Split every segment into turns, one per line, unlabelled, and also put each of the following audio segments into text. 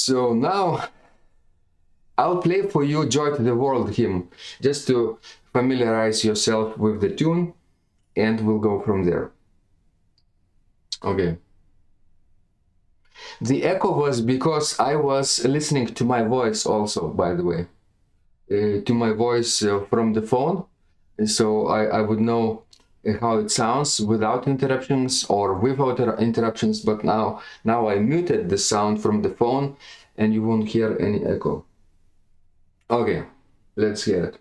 So now I'll play for you Joy to the World hymn, just to familiarize yourself with the tune, and we'll go from there. Okay. The echo was because I was listening to my voice also, by the way, to my voice from the phone. So I would know how it sounds without interruptions or without interruptions, but now I muted the sound from the phone and you won't hear any echo. Okay, let's hear it.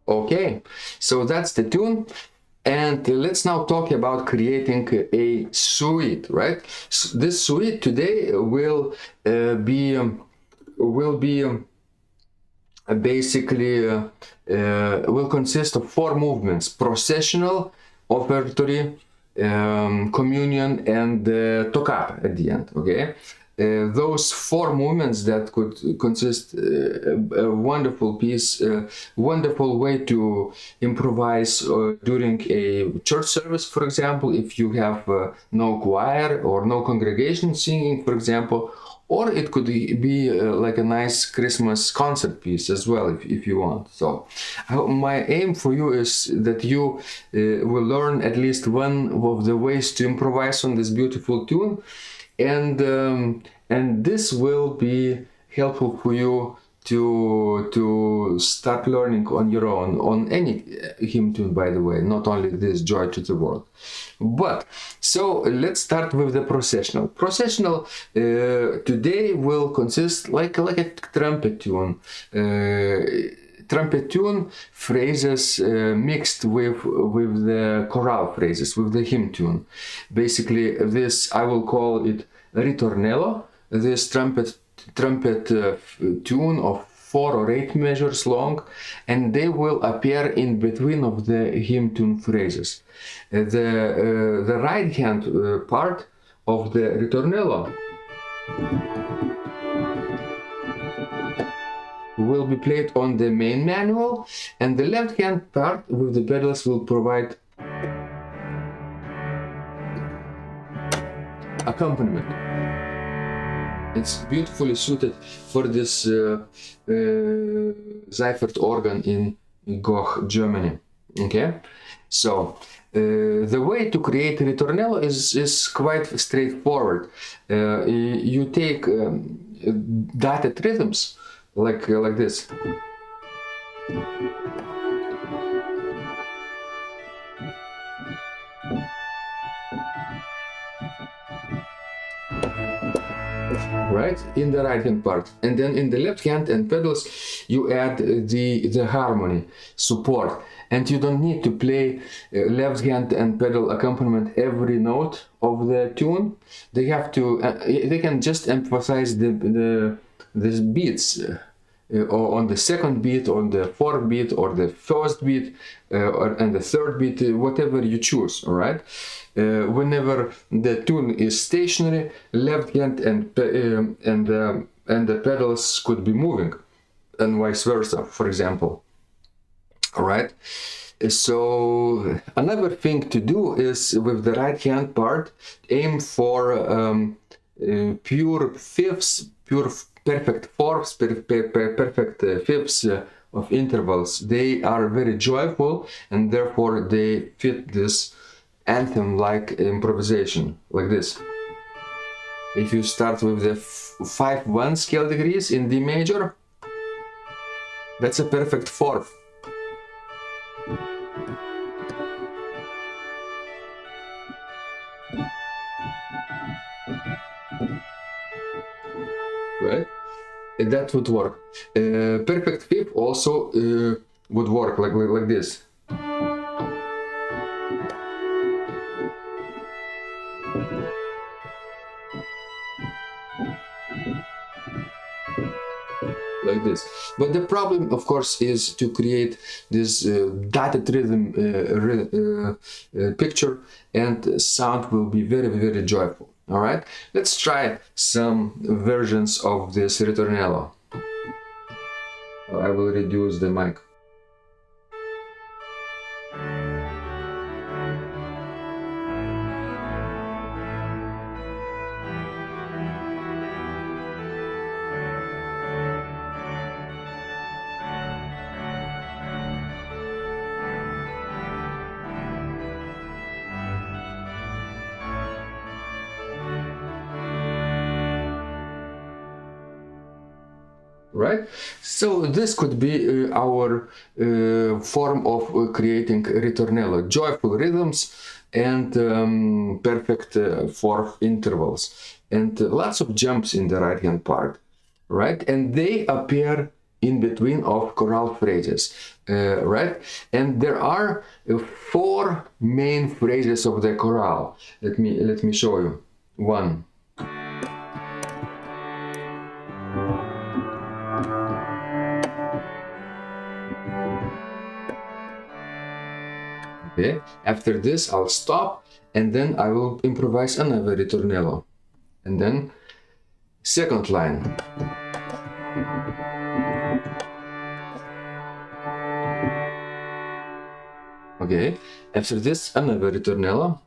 Okay, so that's the tune. And let's now talk about creating a suite, right? So this suite today will be basically will consist of 4 movements: processional, offertory, communion, and toccata at the end. Okay, those 4 movements that could consist a wonderful piece, wonderful way to improvise during a church service, for example, if you have no choir or no congregation singing, for example. Or it could be like a nice Christmas concert piece as well, if you want. So my aim for you is that you will learn at least one of the ways to improvise on this beautiful tune, and this will be helpful for you to start learning on your own, on any hymn tune, by the way, not only this Joy to the World. But so let's start with the processional. Processional today will consist like a trumpet tune. Trumpet tune phrases mixed with the chorale phrases, with the hymn tune. Basically, this I will call it ritornello. This trumpet tune of 4 or 8 measures long, and they will appear in between of the hymn tune phrases. The right hand part of the ritornello will be played on the main manual, and the left hand part with the pedals will provide accompaniment. It's beautifully suited for this Seifert organ in Goch, Germany. Okay, so the way to create ritornello is quite straightforward. You take dotted rhythms like this. Right, in the right hand part, and then in the left hand and pedals you add the harmony support, and you don't need to play left hand and pedal accompaniment every note of the tune. They have to they can just emphasize the beats or on the second beat, on the 4th beat, or the 1st beat, and the 3rd beat, whatever you choose. All right. Whenever the tune is stationary, left hand and the pedals could be moving, and vice versa, for example. All right. So another thing to do is with the right hand part, aim for pure fifths, pure perfect fourths, perfect fifths of intervals. They are very joyful, and therefore they fit this anthem-like improvisation, like this. If you start with the 5-1 scale degrees in D major, that's a perfect 4th. Right? That would work. Perfect 5th also would work like this. Like this. But the problem, of course, is to create this dotted rhythm picture, and sound will be very, very joyful. All right, let's try some versions of this ritornello. I will reduce the mic. Right, so this could be our form of creating ritornello, joyful rhythms and perfect fourth intervals, and lots of jumps in the right hand part, right, and they appear in between of chorale phrases, right, and there are 4 main phrases of the chorale. Let me show you. 1, okay, after this I'll stop and then I will improvise another ritornello, and then second line, okay, after this another ritornello,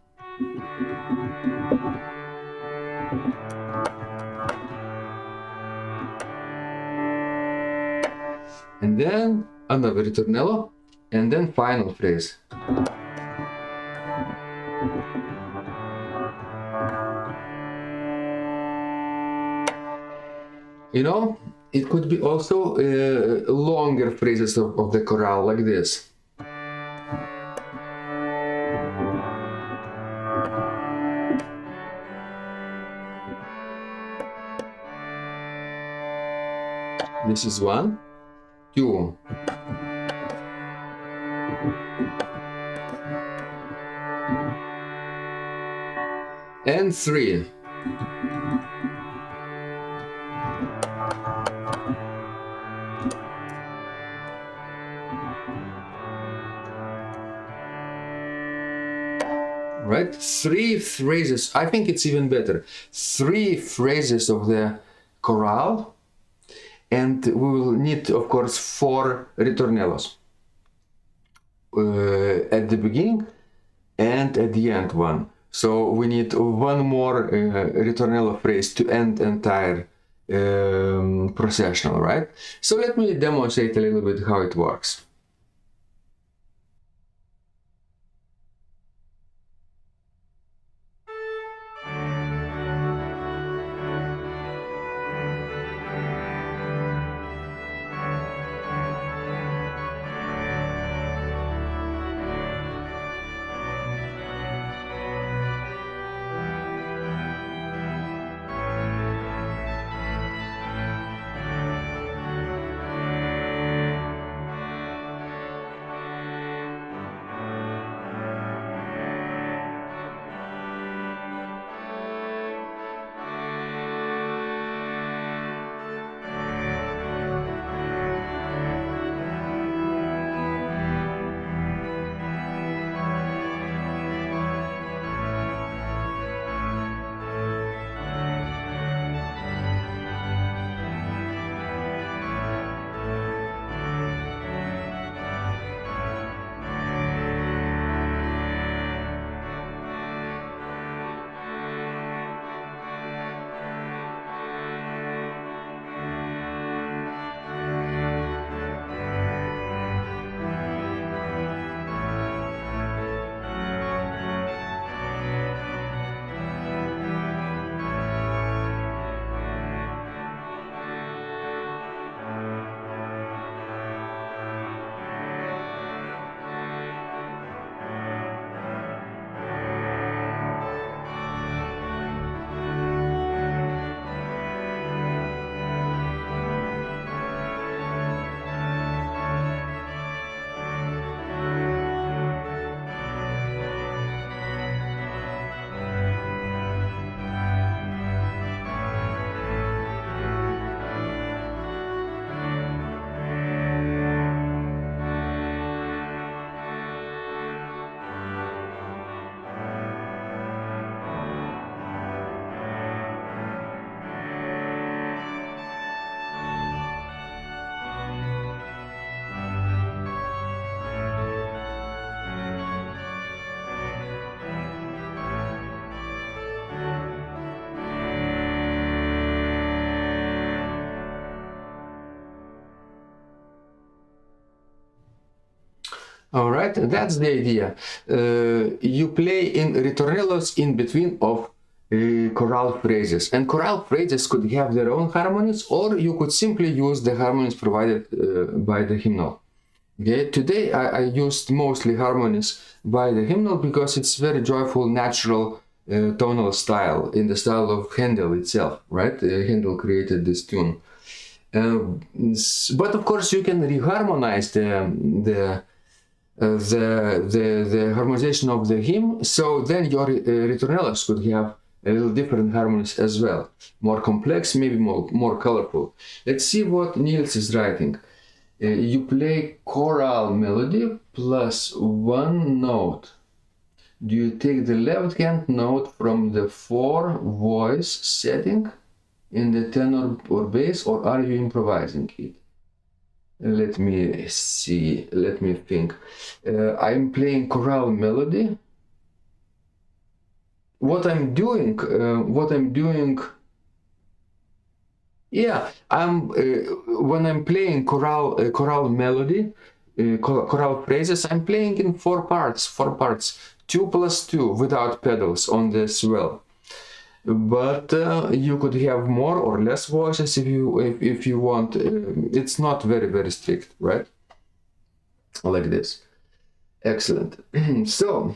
and then another ritornello, and then final phrase. You know, it could be also longer phrases of the chorale like this. This is 1, 2, and 3. Right? 3 phrases. I think it's even better. 3 phrases of the chorale, and we will need, of course, 4 ritornellos at the beginning and at the end one. So we need 1 more ritornello phrase to end entire processional, right? So let me demonstrate a little bit how it works. All right, that's the idea. You play in ritornellos in between of chorale phrases, and chorale phrases could have their own harmonies, or you could simply use the harmonies provided by the hymnal. Okay, today I used mostly harmonies by the hymnal because it's very joyful, natural tonal style, in the style of Handel itself, right? Handel created this tune. But of course you can reharmonize the harmonization of the hymn, so then your ritornellos could have a little different harmonies as well, more complex, maybe more colorful. Let's see what Niels is writing. You play chorale melody plus one note. Do you take the left hand note from the 4 voice setting in the tenor or bass, or are you improvising it? Let me see, let me think. I'm playing chorale melody. What I'm doing, yeah, when I'm playing chorale melody, chorale phrases, I'm playing in 4 parts, 2 plus 2 without pedals on the swell. But you could have more or less voices if you want. It's not very strict, right? Like this. Excellent. So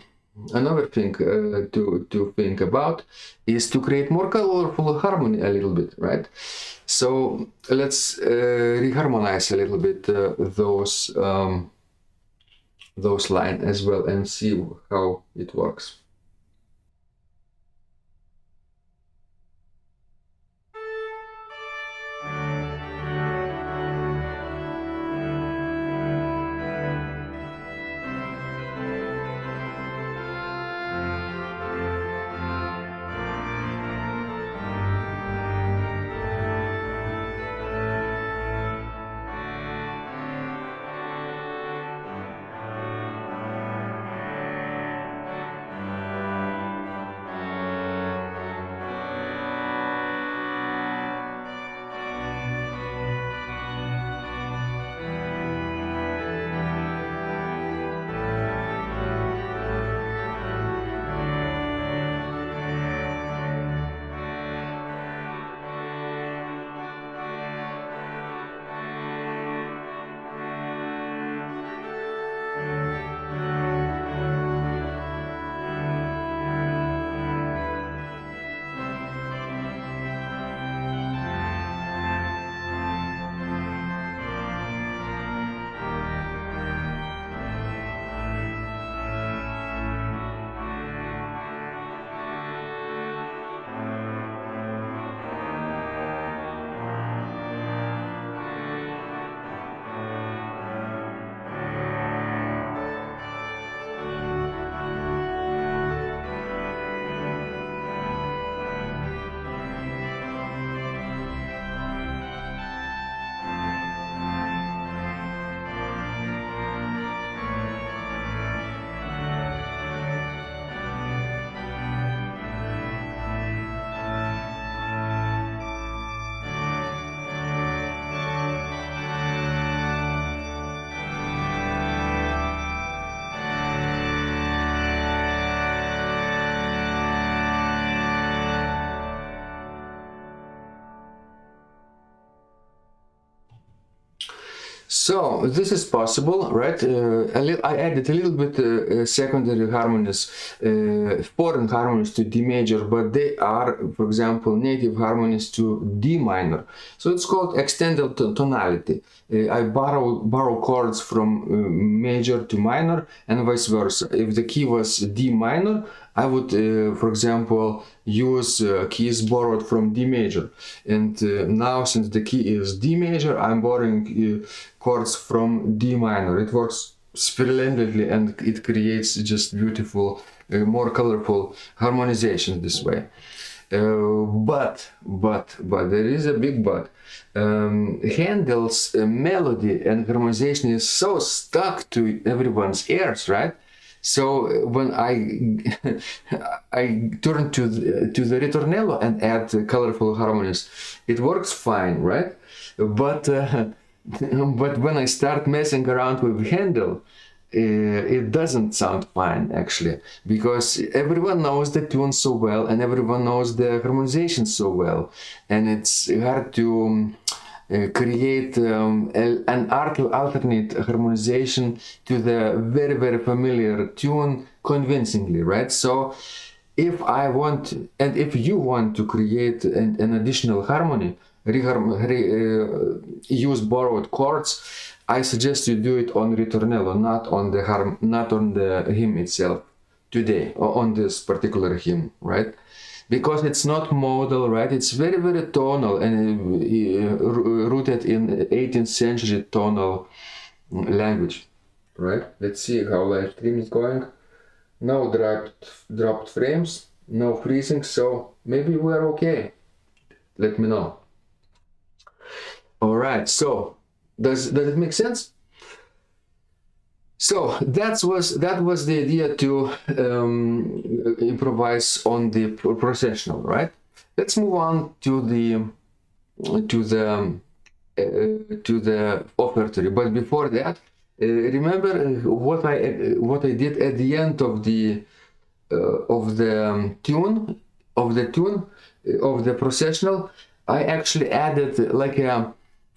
another thing to think about is to create more colorful harmony a little bit, right? So let's reharmonize a little bit those lines as well and see how it works. So this is possible, right? I added a little bit secondary harmonies, foreign harmonies to D major, but they are, for example, native harmonies to D minor. So it's called extended tonality. I borrow chords from major to minor and vice versa. If the key was D minor, I would, for example, use keys borrowed from D major. And now, since the key is D major, I'm borrowing chords from D minor. It works splendidly and it creates just beautiful, more colorful harmonization this way. But there is a big but. Handel's melody and harmonization is so stuck to everyone's ears, right? So when I turn to the ritornello and add colorful harmonies, it works fine, right? But when I start messing around with Handel, it doesn't sound fine actually, because everyone knows the tune so well and everyone knows the harmonization so well, and it's hard to create an alternate harmonization to the very, very familiar tune convincingly, right? So if I want, and if you want to create an additional harmony, use borrowed chords, I suggest you do it on ritornello, not on the hymn itself today, or on this particular hymn, right? Because it's not modal, right? It's very, very tonal and rooted in 18th century tonal language, right? Let's see how live stream is going. No dropped frames, no freezing, so maybe we're okay. Let me know. All right, so does it make sense? So that was the idea to improvise on the processional, right? Let's move on to the offertory. But before that, remember what I did at the end of the tune of the processional. I actually added like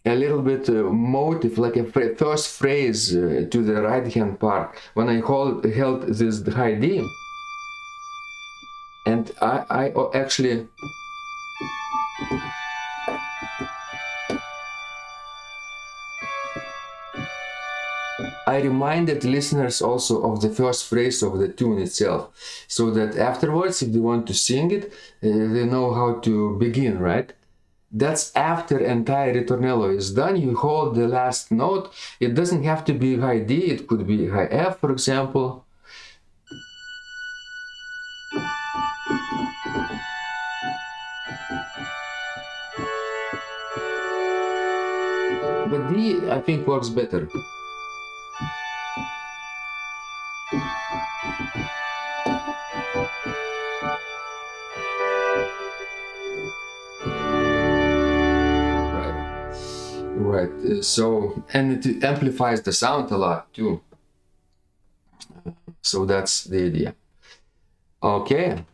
a little bit motive, like a first phrase to the right hand part when I held this high D, and I actually reminded listeners also of the first phrase of the tune itself, so that afterwards, if they want to sing it, they know how to begin, right? That's after entire ritornello is done. You hold the last note. It doesn't have to be high D, it could be high F, for example. But D, I think, works better. Right, so, and it amplifies the sound a lot too. So that's the idea. Okay.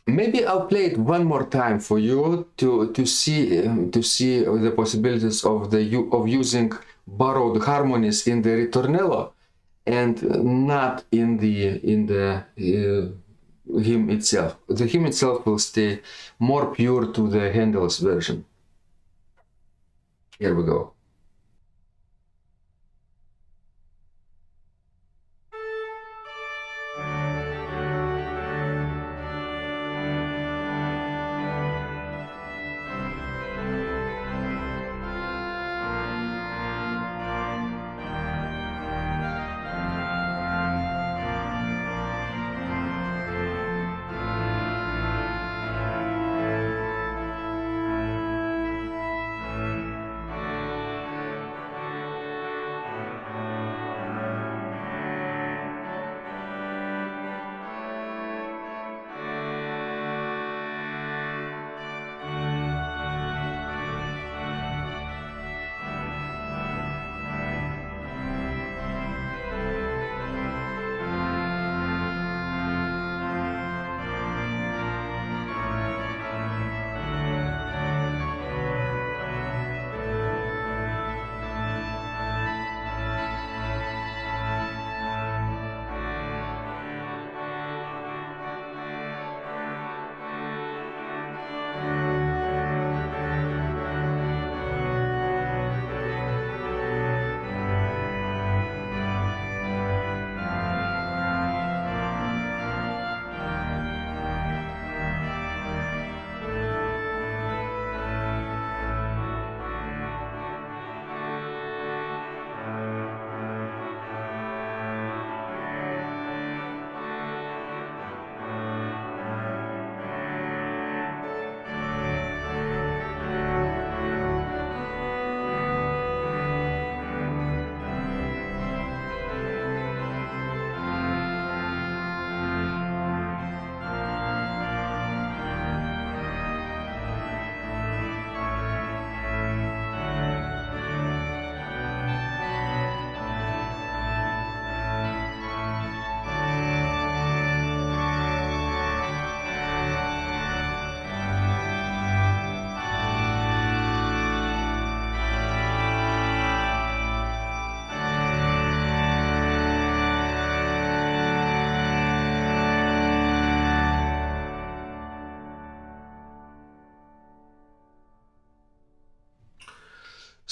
Maybe I'll play it one more time for you to see the possibilities of using borrowed harmonies in the ritornello and not in the hymn itself. The hymn itself will stay more pure to the Handel's version. Here we go.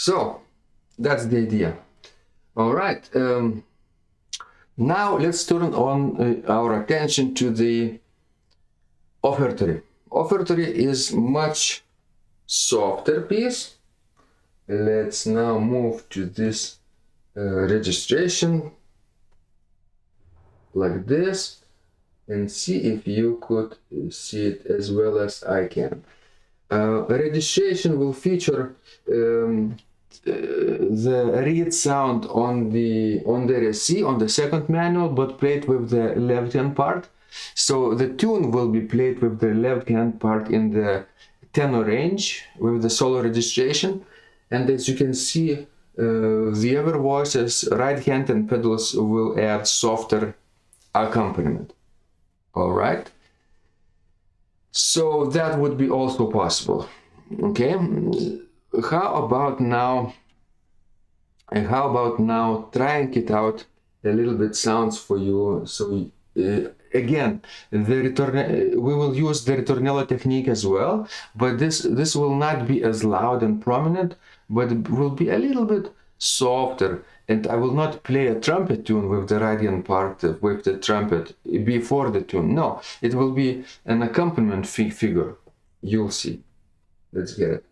So that's the idea. All right. Now let's turn on our attention to the Offertory. Offertory is much softer piece. Let's now move to this registration like this and see if you could see it as well as I can. Registration will feature the read sound on the RSC on the second manual, but played with the left hand part. So the tune will be played with the left hand part in the tenor range with the solo registration, and as you can see, the other voices, right hand and pedals, will add softer accompaniment. All right, so that would be also possible. Okay, how about now trying it out a little bit sounds for you. So again, we will use the ritornello technique as well, but this will not be as loud and prominent, but it will be a little bit softer, and I will not play a trumpet tune with the right hand part with the trumpet before the tune. No, it will be an accompaniment figure. You'll see. Let's get it.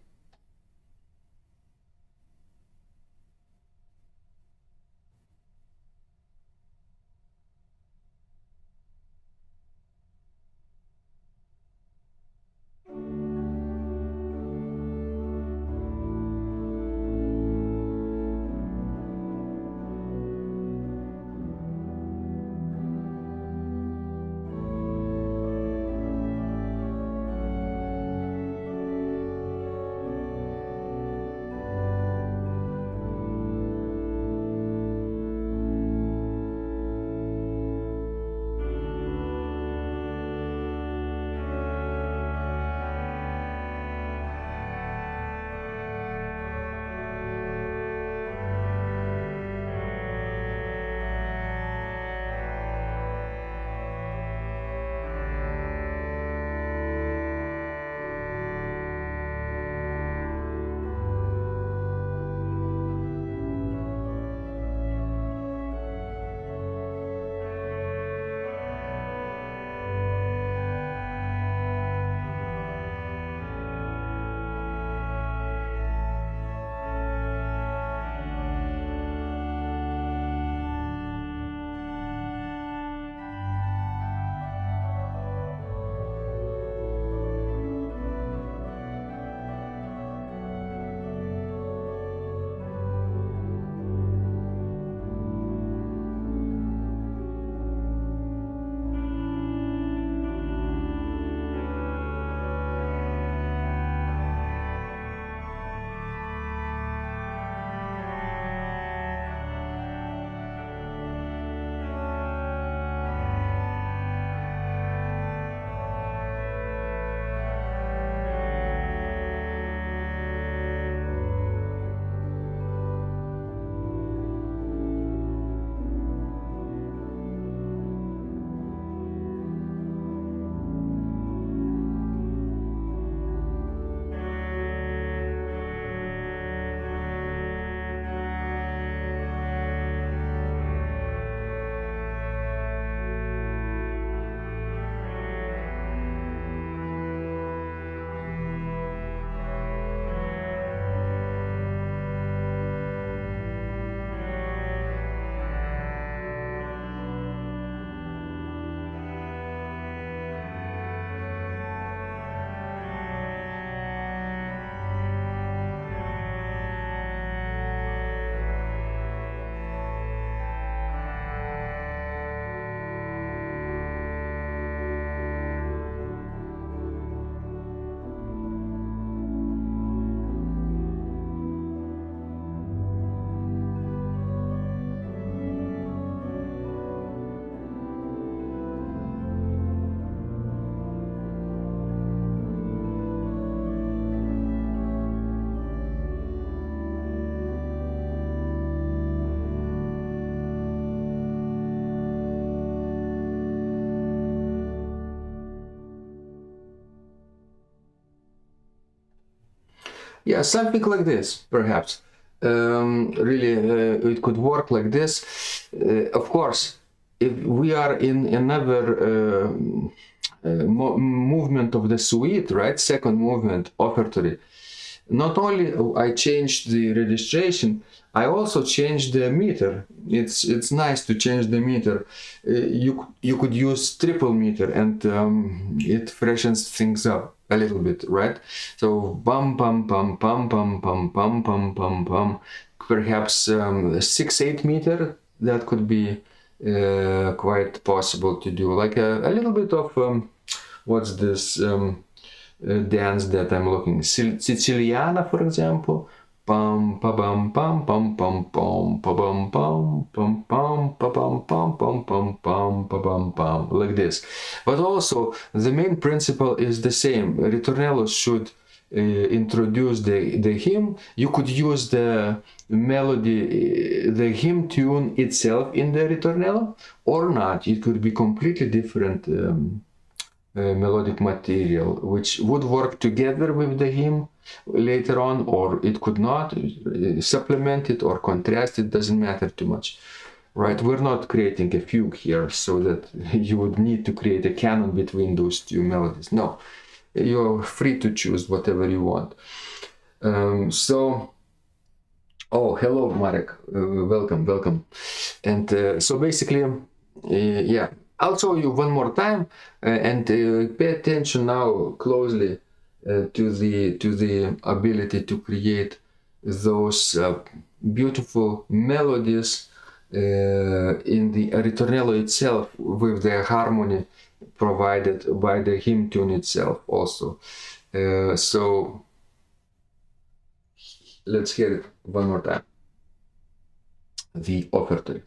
Yeah, something like this, perhaps. really it could work like this. Of course, if we are in another movement of the suite, right? Second movement, Offertory. Not only I changed the registration, I also changed the meter. It's nice to change the meter. You could use triple meter, and it freshens things up a little bit, right? So bum bum bum bum bum bum bum bum bum bum. Perhaps 6/8 meter. That could be quite possible to do. Like a little bit of what's this? Dance that I'm looking. Siciliana, for example. Pam pa bum pam pam pam pam pa bum pam pam pam pa bum pam pam pam pam pa bum pam, like this. But also the main principle is the same. Ritornello should introduce the hymn. You could use the melody, the hymn tune itself in the ritornello, or not. It could be completely different melodic material, which would work together with the hymn later on, or it could not supplement it or contrast it. Doesn't matter too much, right? We're not creating a fugue here so that you would need to create a canon between those two melodies. No, you're free to choose whatever you want. Oh, hello, Marek. Welcome. And so basically, yeah, I'll show you one more time, and pay attention now closely to the ability to create those beautiful melodies in the ritornello itself, with the harmony provided by the hymn tune itself also. So let's hear it one more time. The Offertory.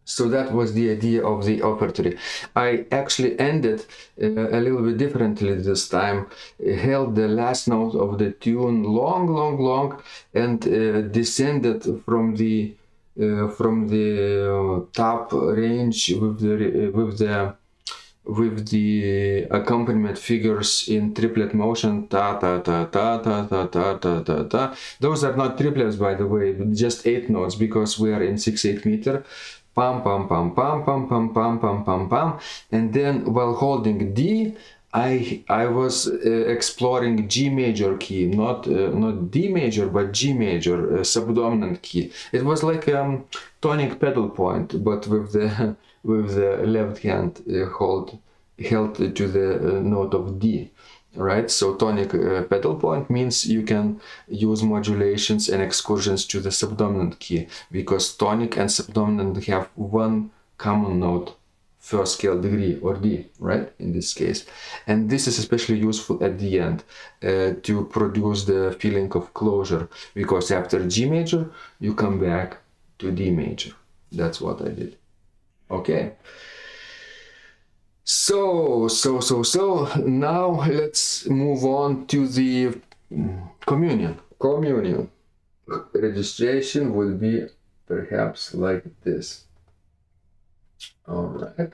So that was the idea of the offertory. I actually ended a little bit differently this time. Held the last note of the tune long, and descended from the top range with the accompaniment figures in triplet motion, ta ta ta ta ta ta ta ta ta ta. Those are not triplets, by the way, just 8 notes, because we are in 6/8 meter. Pam pam pam pam pam pam pam pam pam pam, and then while holding D, I was exploring G major key, not D major, but G major, subdominant key. It was like tonic pedal point, but with the with the left hand held to the note of D. Right, so tonic pedal point means you can use modulations and excursions to the subdominant key, because tonic and subdominant have one common note, first scale degree, or D, right, in this case. And this is especially useful at the end to produce the feeling of closure, because after G major you come back to D major. That's what I did. Okay. So now let's move on to the communion. Registration will be perhaps like this. All right,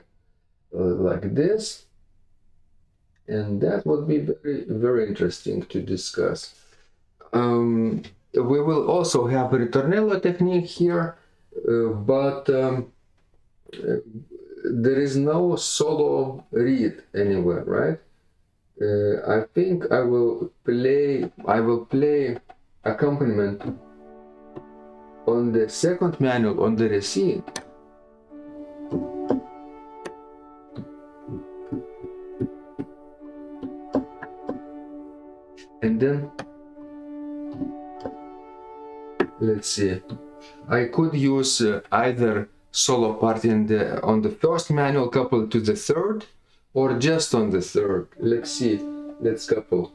like this, and that would be very interesting to discuss. We will also have a ritornello technique here, but there is no solo reed anywhere, right? I think I will play accompaniment on the second manual on the receipt. And then let's see, I could use either solo part on the first manual coupled to the third, or just on the third. Let's see, let's couple.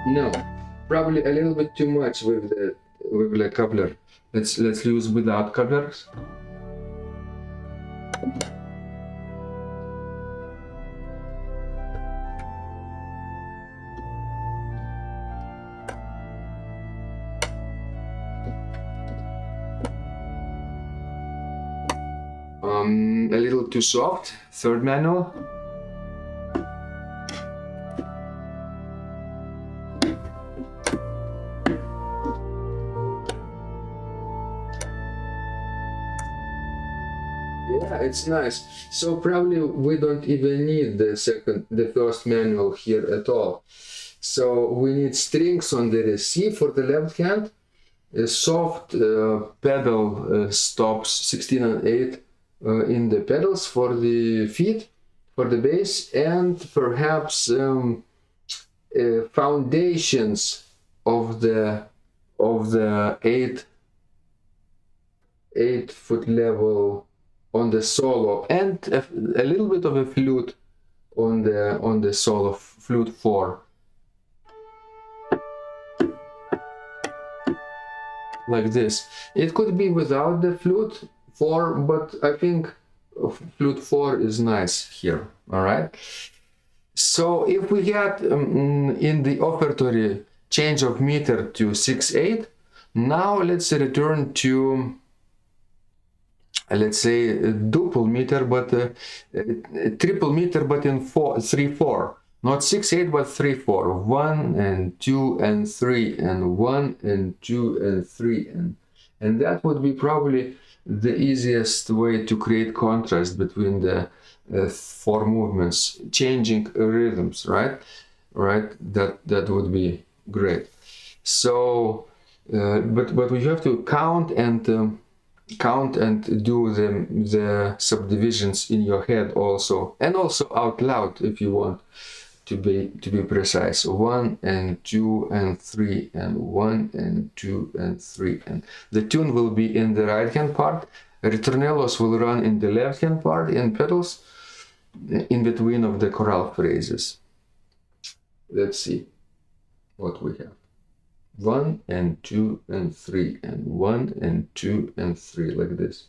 No, probably a little bit too much with the coupler. Let's use without couplers. A little too soft. Third manual. It's nice. So probably we don't even need the first manual here at all. So we need strings on the receive for the left hand, a soft pedal stops 16 and 8 in the pedals for the feet, for the bass, and perhaps foundations of the 8-foot level on the solo, and a little bit of a flute on the solo, flute 4, like this. It could be without the flute 4, but I think flute 4 is nice here. All right, so if we had in the offertory change of meter to 6/8, now let's return to, let's say, a duple meter, but a triple meter, but in 3/4, not 6/8, but 3/4, 1 and 2 and 3, and 1 and 2 and 3, and that would be probably the easiest way to create contrast between the 4 movements, changing rhythms, right? That would be great. So, but we have to count and do the subdivisions in your head also, and also out loud if you want. to be precise. 1 and 2 and 3 and 1 and 2 and 3, and the tune will be in the right hand part. Ritornellos will run in the left hand part, and pedals in between of the chorale phrases. Let's see what we have. 1 and 2 and 3 and 1 and 2 and 3, like this.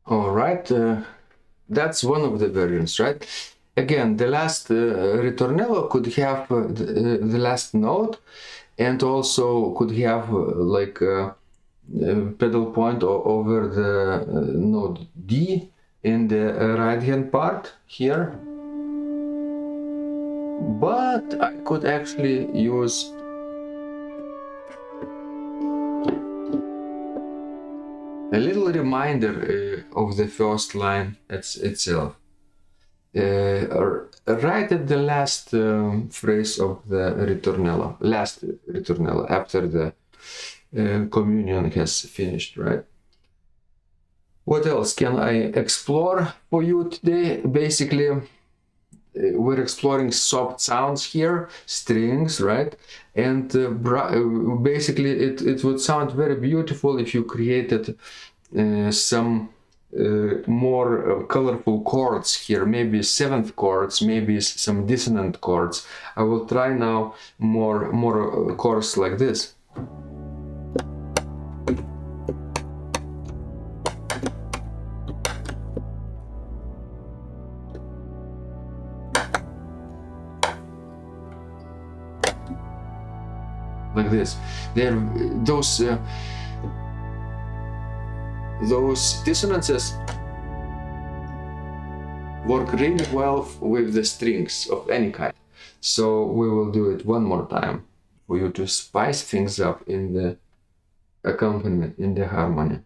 All right, that's one of the variants, right? Again, the last ritornello could have the last note, and also could have like a pedal point over the note D in the right hand part here. But I could actually use a little reminder of the first line itself. Right at the last phrase of the ritornello, last ritornello, after the communion has finished, right? What else can I explore for you today? Basically, we're exploring soft sounds here, strings, right? And basically it would sound very beautiful if you created some more colorful chords here, maybe seventh chords, maybe some dissonant chords. I will try now more chords like this. Like this. There, those dissonances work really well with the strings of any kind. So we will do it one more time for you to spice things up in the accompaniment, in the harmony.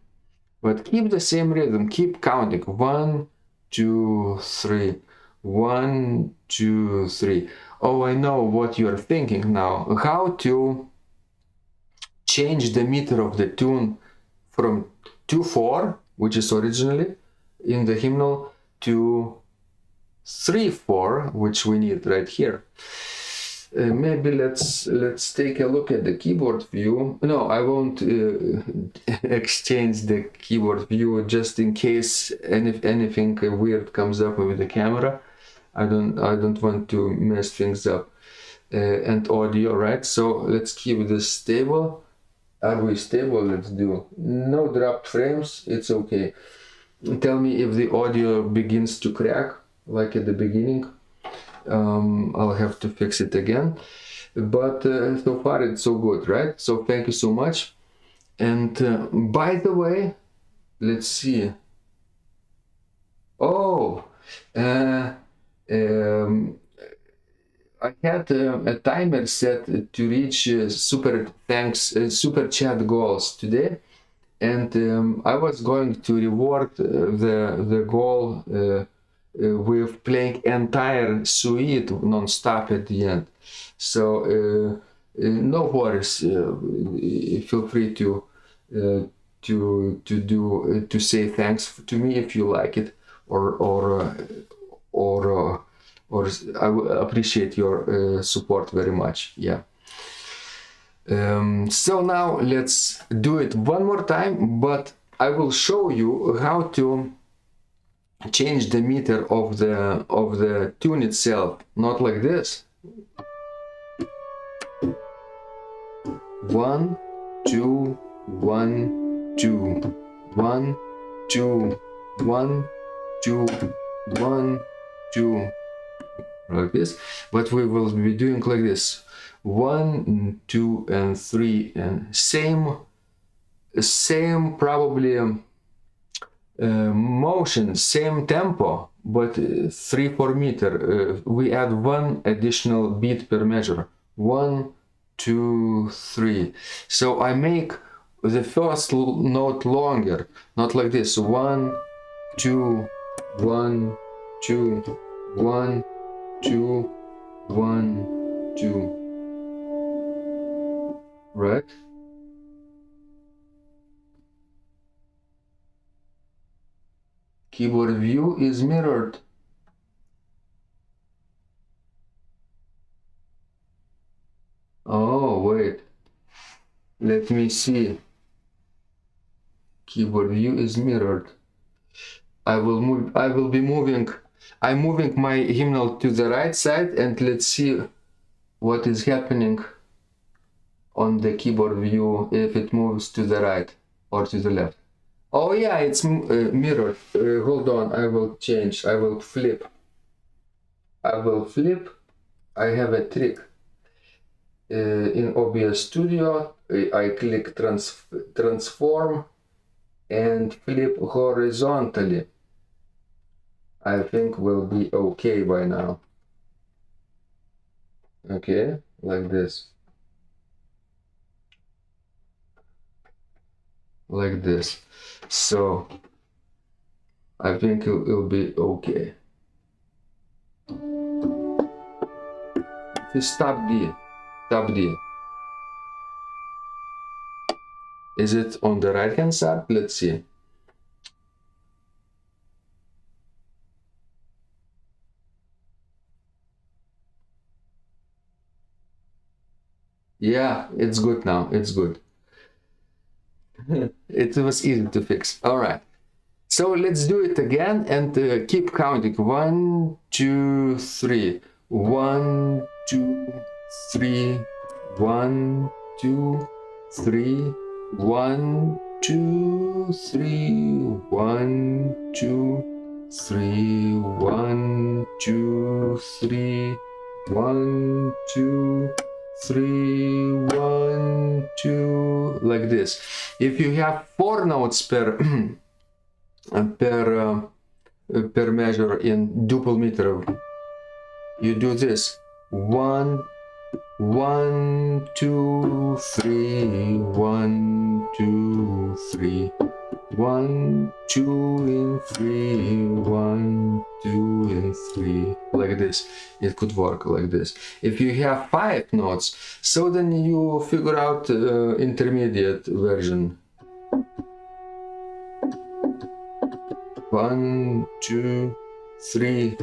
But keep the same rhythm, keep counting. 1, 2, 3. 1, 2, 3. Oh, I know what you're thinking now. How to change the meter of the tune from 2/4, which is originally in the hymnal, to 3/4, which we need right here. Maybe let's take a look at the keyboard view. No, I won't exchange the keyboard view just in case anything weird comes up with the camera. I don't want to mess things up. And audio, right? So let's keep this stable. Are we stable? Let's do no dropped frames. It's okay. Tell me if the audio begins to crack, like at the beginning. I'll have to fix it again. But so far it's so good, right? So thank you so much. And by the way, let's see. Oh, I had a timer set to reach super chat goals today, and I was going to reward the goal with playing entire suite non-stop at the end. So no worries. Feel free to say thanks to me if you like it, or I appreciate your support very much. Yeah. So now let's do it one more time, but I will show you how to change the meter of the tune itself, not like this. 1, 2, 1, 2, 1, 2, 1, 2, 1, 2, like this. But we will be doing like this: 1, 2, and 3, and same probably motion, same tempo, but 3/4 meter. We add one additional beat per measure. 1, 2, 3. So I make the first note longer, not like this. 1, 2, 1, 2, 1, 2, 1, 2. Right? Keyboard view is mirrored. Oh, wait. Let me see. Keyboard view is mirrored. I'm moving my hymnal to the right side, and let's see what is happening on the keyboard view if it moves to the right or to the left. Oh yeah, it's mirrored. Hold on, I will change. I will flip. I have a trick. In OBS Studio, I click transform and flip horizontally. I think we'll be okay by now. Okay, like this. Like this. So I think it'll be okay. Just tap D. Tap D. Is it on the right hand side? Let's see. Yeah, it's good now. It's good. It was easy to fix. All right. So let's do it again and keep counting. 1, 2, 3. 1, 2, 3. 1, 2, 3. 1, 2, 3. 1, 2, 3. 1, 2, 3. 1, 2, 3. 1, 2. Like this. If you have 4 notes per per measure in duple meter, you do this: 1, 1, 2, 3, 1, 2, 3, 1, 2 and 3, 1, 2 and 3, like this. It could work like this. If you have 5 notes, so then you figure out intermediate version. 1, 2, 3,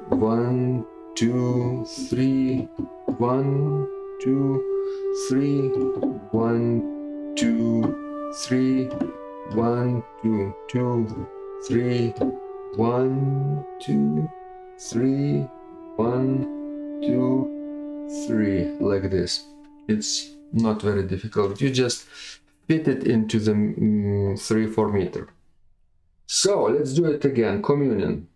1, 2, 3, 1, 2, 3, 1, 2, 3, 1, 2, 2, 3, 1, 2, 3, 1, 2, 3, like this. It's not very difficult. You just fit it into the 3/4 meter. So let's do it again. Communion.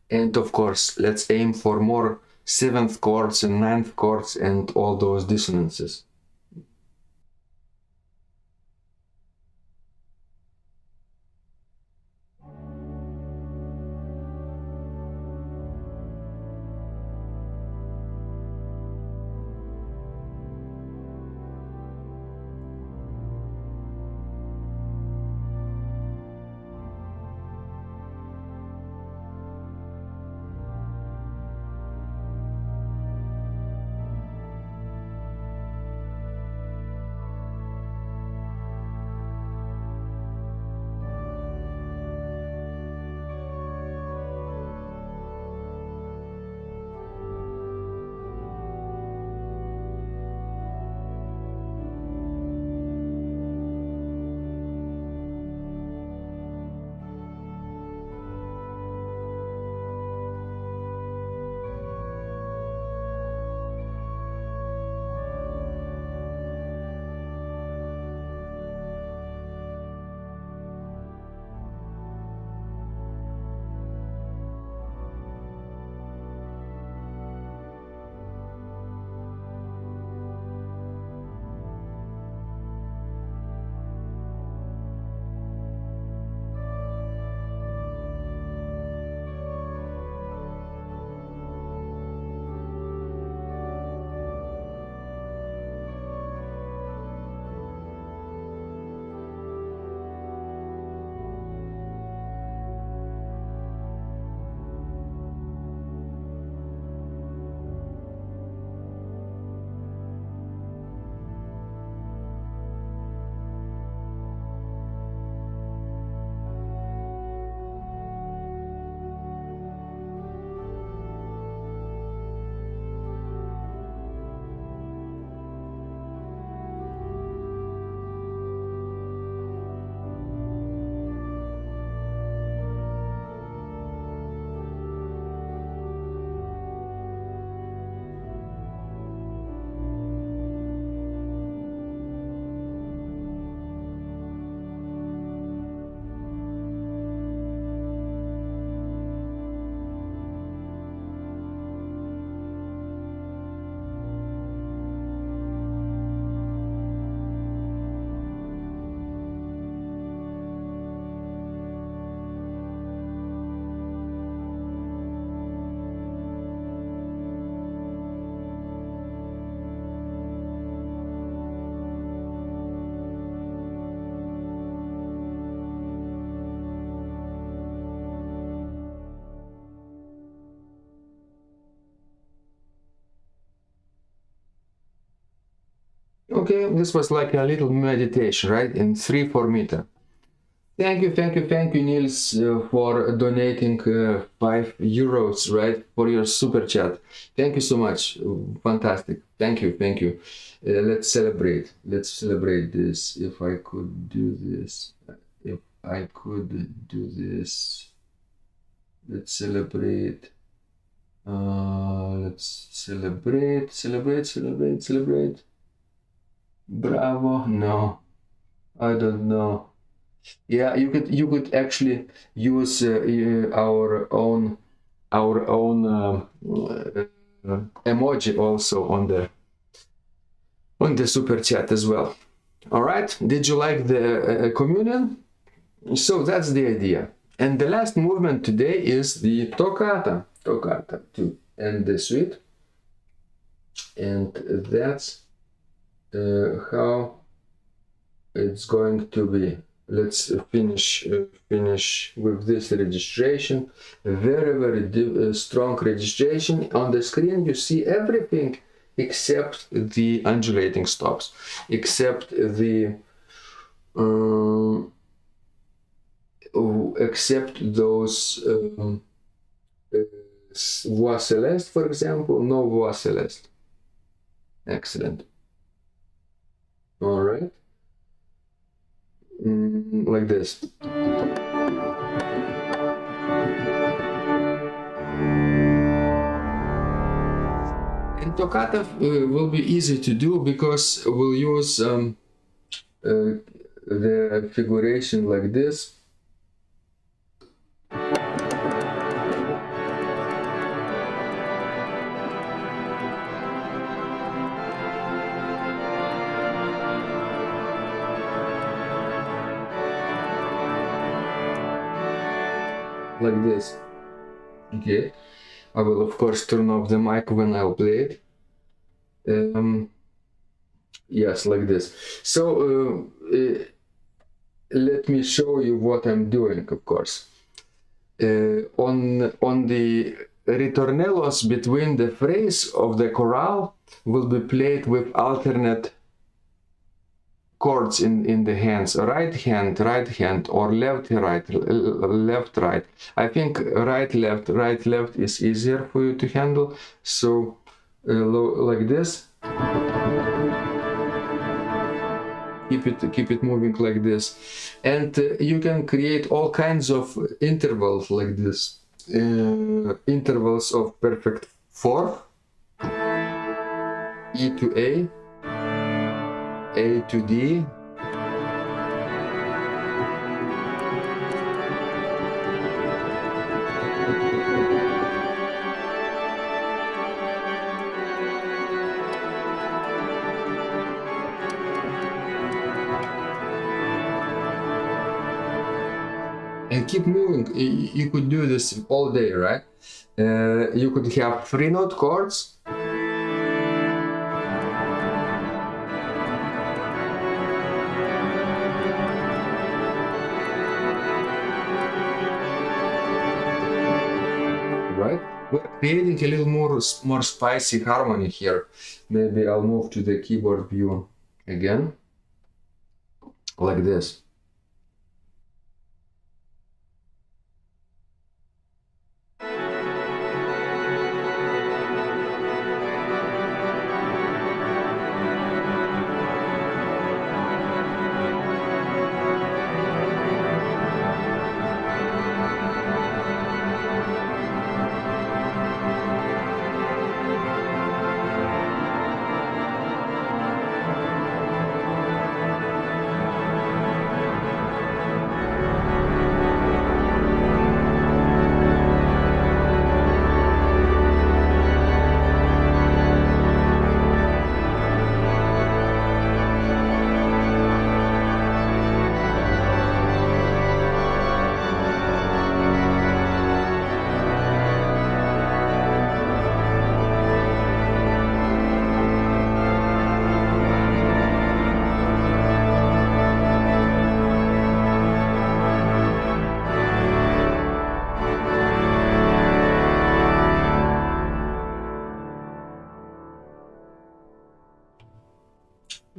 And of course, let's aim for more 7th chords and 9th chords and all those dissonances. Okay, this was like a little meditation, right? In 3/4 meter. Thank you, Niels, for donating €5, right, for your super chat. Thank you so much. Fantastic. Thank you. Let's celebrate. Let's celebrate this. If I could do this, if I could do this, let's celebrate. Let's celebrate. Bravo. No, I don't know. Yeah, you could actually use our own emoji also on the super chat as well. All right. Did you like the communion? So that's the idea. And the last movement today is the Toccata 2, and the suite. And that's how it's going to be. Let's finish with this registration. Very strong registration. On the screen you see everything except the undulating stops, except the except those voix celeste, for example. No voix celeste. Excellent. All right. Like this. And toccata will be easy to do because we'll use the figuration like this. Like this. Okay, I will of course turn off the mic when I'll play it. Yes, like this. So let me show you what I'm doing, of course. On the ritornellos between the phrase of the chorale will be played with alternate chords in the hands, right hand, or left right. I think right left is easier for you to handle. So like this. Keep it moving like this, and you can create all kinds of intervals like this. Intervals of perfect fourth, E to A to D, and keep moving. You could do this all day, right? You could have 3-note chords. Right? We're creating a little more spicy harmony here. Maybe I'll move to the keyboard view again, like this.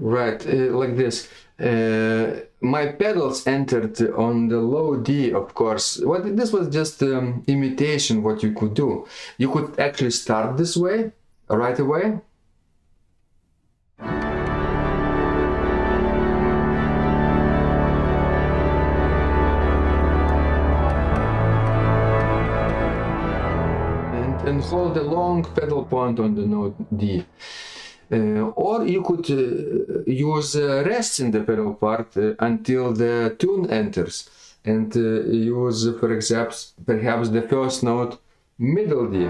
Right, like this. My pedals entered on the low D, of course. What this was just imitation. What you could do, you could actually start this way right away. And hold a long pedal point on the note D. Or you could use rests in the pedal part until the tune enters, and use, for example, perhaps the first note middle D.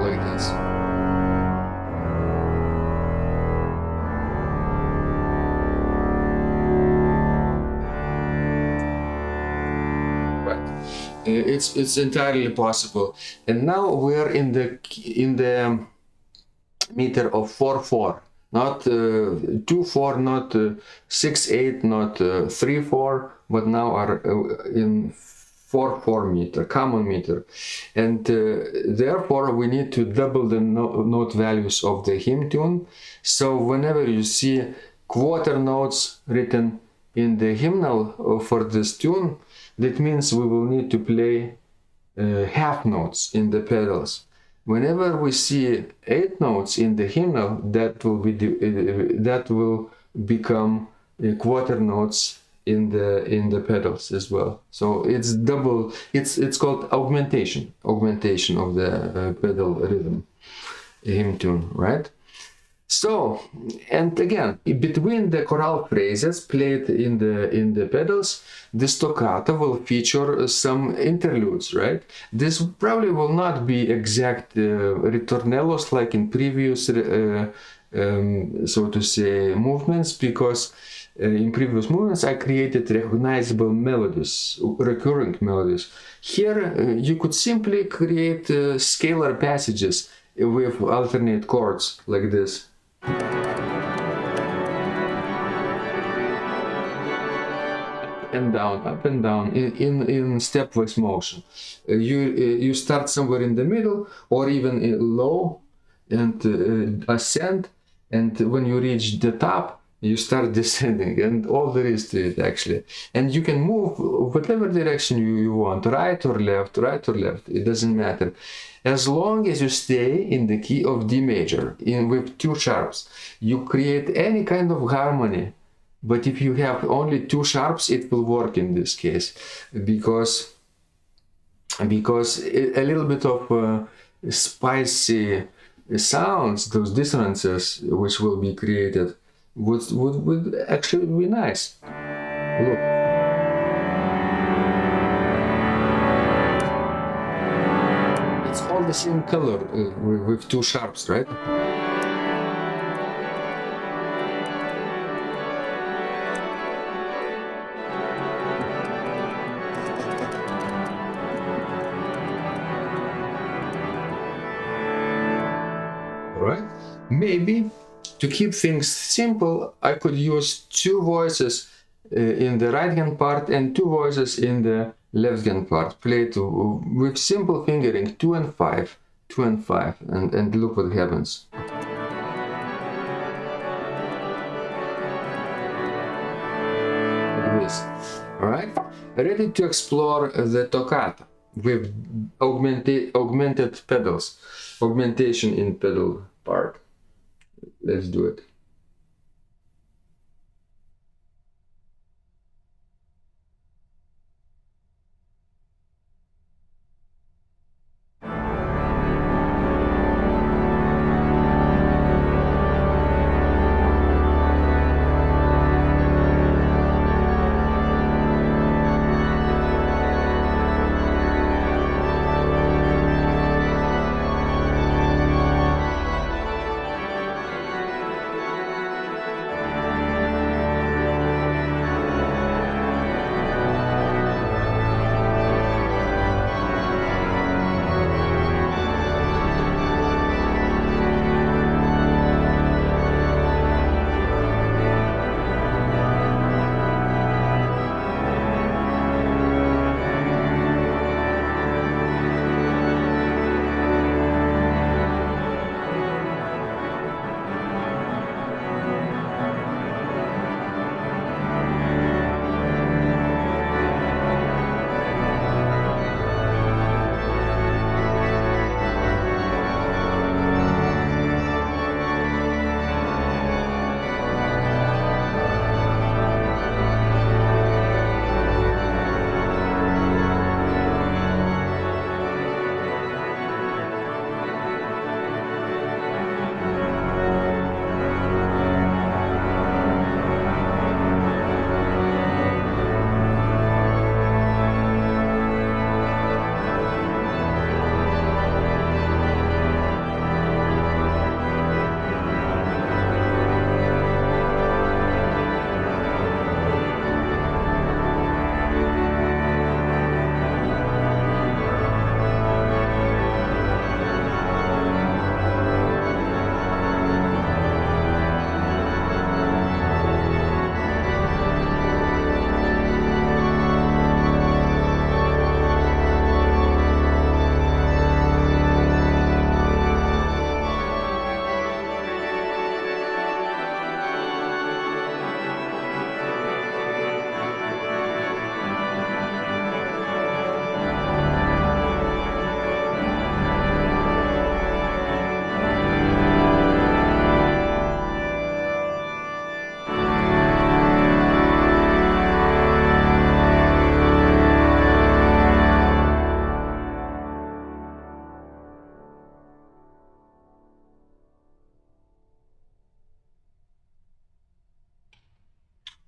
Like this. It's entirely possible. And now we're in the meter of 4/4, not 2/4, not 6/8, not 3/4, but now are in 4/4 meter, common meter, and therefore we need to double the note values of the hymn tune. So whenever you see quarter notes written in the hymnal for this tune, that means we will need to play half notes in the pedals. Whenever we see 8 notes in the hymnal, that will become quarter notes in the pedals as well. So it's double. It's called augmentation of the pedal rhythm, hymn tune, right? So, and again, between the chorale phrases played in the pedals, this toccata will feature some interludes, right? This probably will not be exact ritornellos like in previous, so to say, movements, because in previous movements I created recognizable melodies, recurring melodies. Here you could simply create scalar passages with alternate chords like this. And down, up and down in stepwise motion. You start somewhere in the middle, or even low, and ascend, and when you reach the top, you start descending, and all there is to it actually. And you can move whatever direction you want, right or left, it doesn't matter, as long as you stay in the key of D major with 2 sharps. You create any kind of harmony. But if you have only 2 sharps, it will work in this case, because a little bit of spicy sounds, those dissonances which will be created, would actually be nice. Look. It's all the same color with 2 sharps, right? Maybe to keep things simple, I could use 2 voices in the right hand part and 2 voices in the left hand part, played with simple fingering, 2 and 5, 2 and 5, and look what happens. Like this. All right, ready to explore the toccata with augmented pedals, augmentation in pedal part. Let's do it.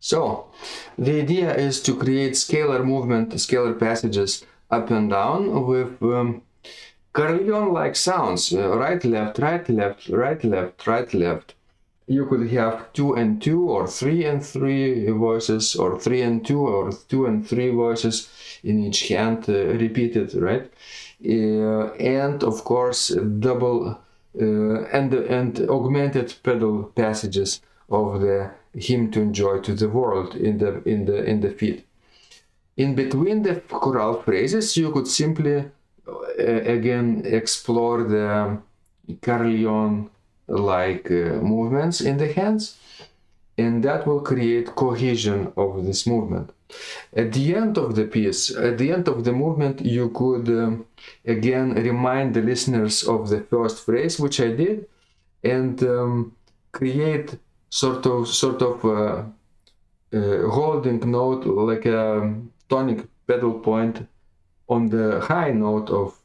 So the idea is to create scalar movement, scalar passages up and down with carillon-like sounds, right, left, right, left, right, left, right, left. You could have 2 and 2 or 3 and 3 voices, or 3 and 2 or 2 and 3 voices in each hand, repeated, right? And of course double and augmented pedal passages of the hymn to enjoy to the world in the feet. In between the choral phrases, you could simply again explore the carillon-like movements in the hands, and that will create cohesion of this movement. At the end of the piece, at the end of the movement, you could again remind the listeners of the first phrase, which I did, and create sort of holding note, like a tonic pedal point on the high note of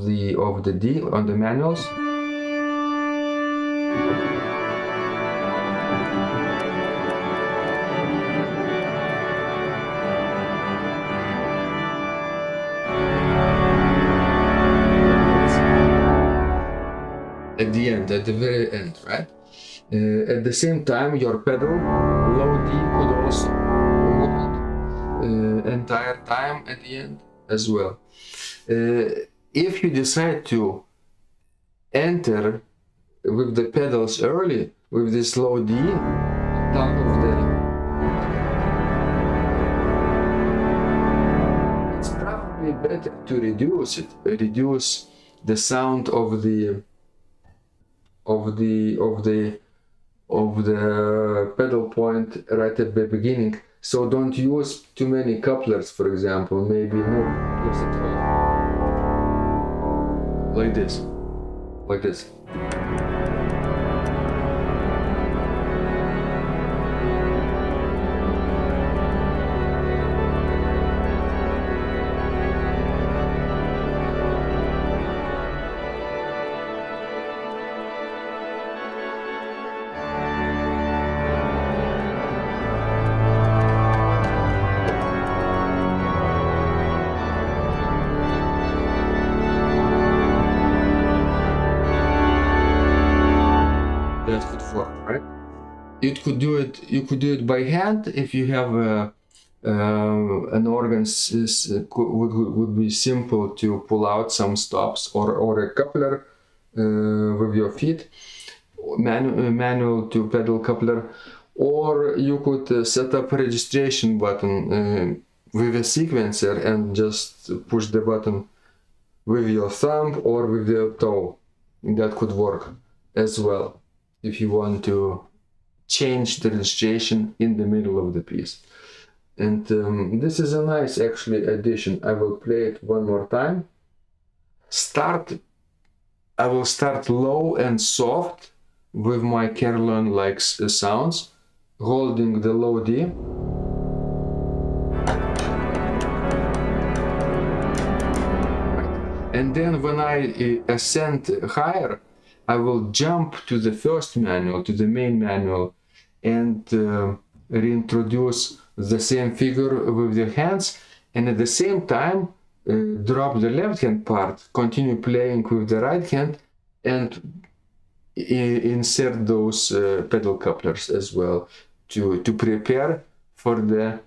the D on the manuals. At the end, at the very end, right? At the same time, your pedal, low D, could also hold entire time at the end as well. If you decide to enter with the pedals early, with this low D, on top of the... It's probably better to reduce the sound of the pedal point right at the beginning. So don't use too many couplers, for example, maybe no couplers at all. Like this. Like this. You could do it by hand if you have an organ. Would be simple to pull out some stops or a coupler with your feet, manual to pedal coupler, or you could set up a registration button with a sequencer and just push the button with your thumb or with your toe. That could work as well if you want to change the registration in the middle of the piece. And this is a nice actually addition. I will play it one more time. I will start low and soft with my carillon-like sounds, holding the low D. And then when I ascend higher, I will jump to the first manual, to the main manual, and reintroduce the same figure with the hands, and at the same time drop the left hand part, continue playing with the right hand, and insert those pedal couplers as well to prepare for the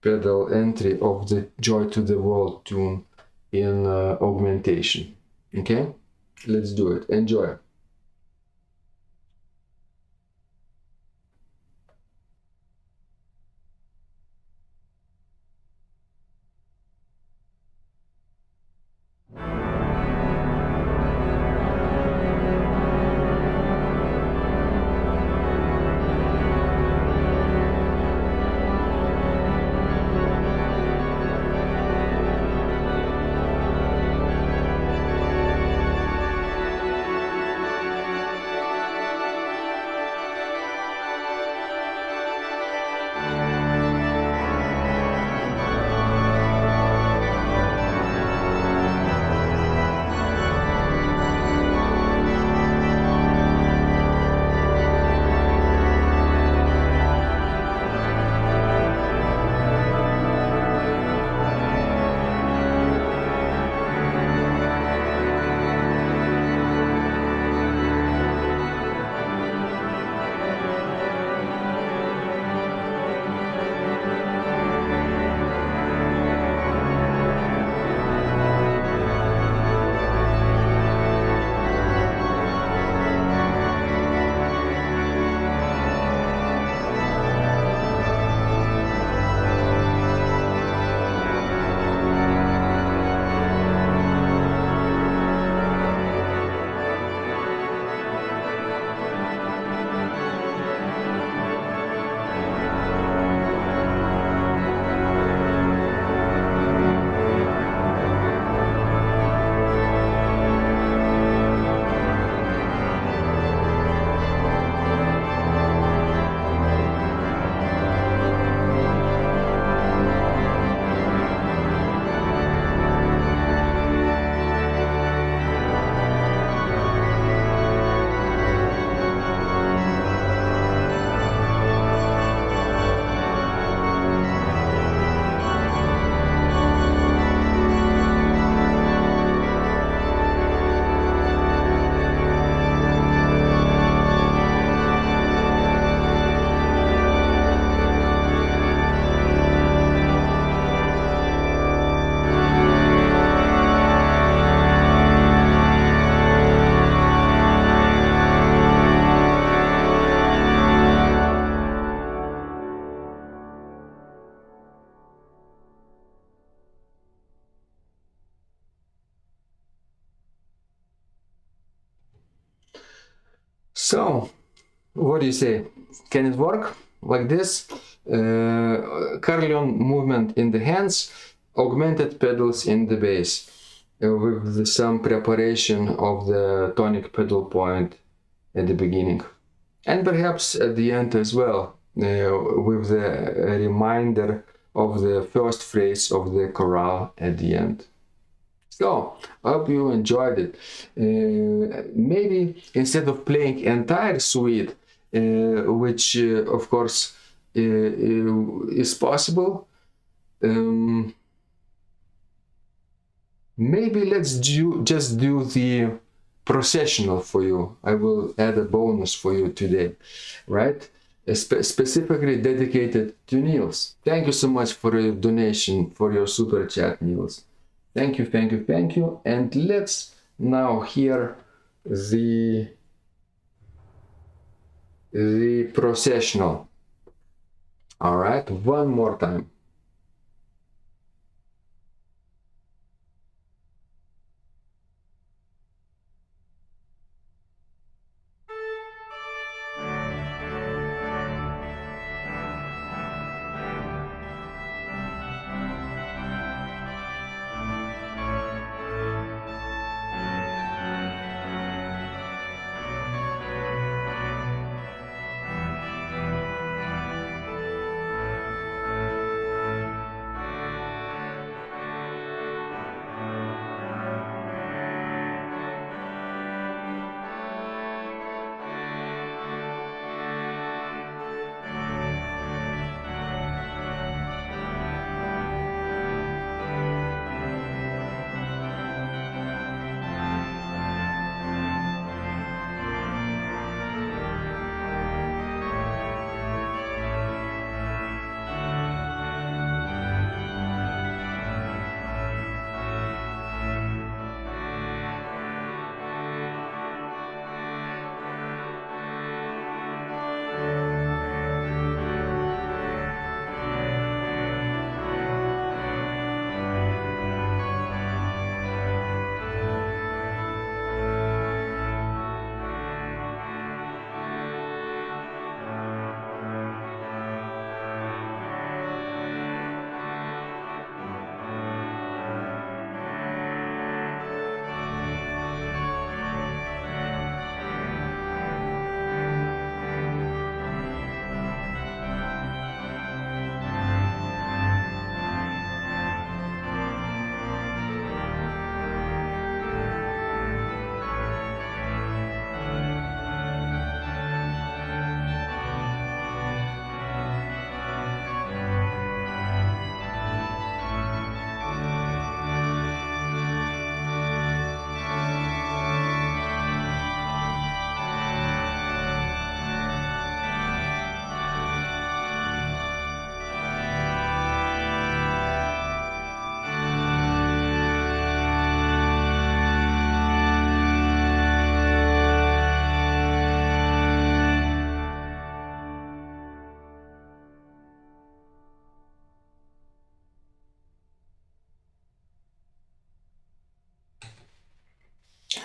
pedal entry of the Joy to the World tune in augmentation. Okay, let's do it. Enjoy. So, what do you say? Can it work like this? Carillon movement in the hands, augmented pedals in the bass, with some preparation of the tonic pedal point at the beginning, and perhaps at the end as well, with the reminder of the first phrase of the chorale at the end. So, I hope you enjoyed it. Maybe instead of playing entire suite, which of course is possible, maybe let's just do the processional for you. I will add a bonus for you today, right? Specifically dedicated to Niels. Thank you so much for your donation, for your super chat, Niels. Thank you, thank you, thank you. And let's now hear the processional. All right, one more time.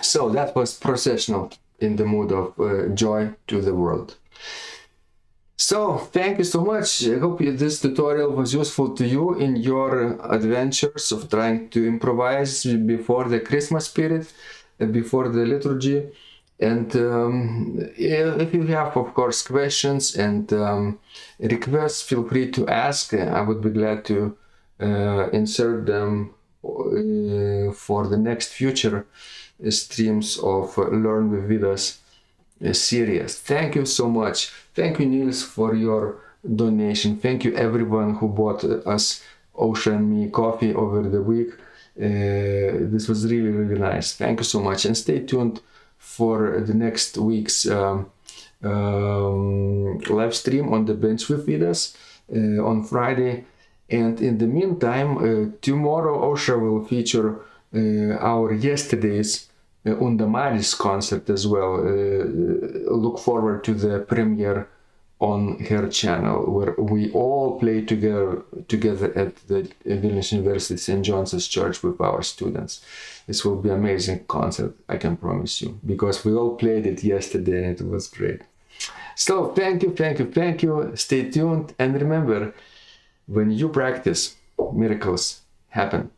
So that was Processional, in the mood of joy to the world. So thank you so much. I hope this tutorial was useful to you in your adventures of trying to improvise before the Christmas spirit, before the liturgy. And if you have, of course, questions and requests, feel free to ask. I would be glad to insert them for the next future streams of Learn with Vidas series. Thank you so much. Thank you, Niels, for your donation. Thank you, everyone who bought us, Osha and me, coffee over the week. This was really, really nice. Thank you so much. And stay tuned for the next week's live stream on the Bench with Vidas on Friday. And in the meantime, tomorrow Osha will feature our yesterday's Undamaris concert as well. Look forward to the premiere on her channel, where we all play together at the Vilnius University St. John's Church with our students. This will be an amazing concert, I can promise you, because we all played it yesterday and it was great. So thank you. Stay tuned, and remember, when you practice, miracles happen.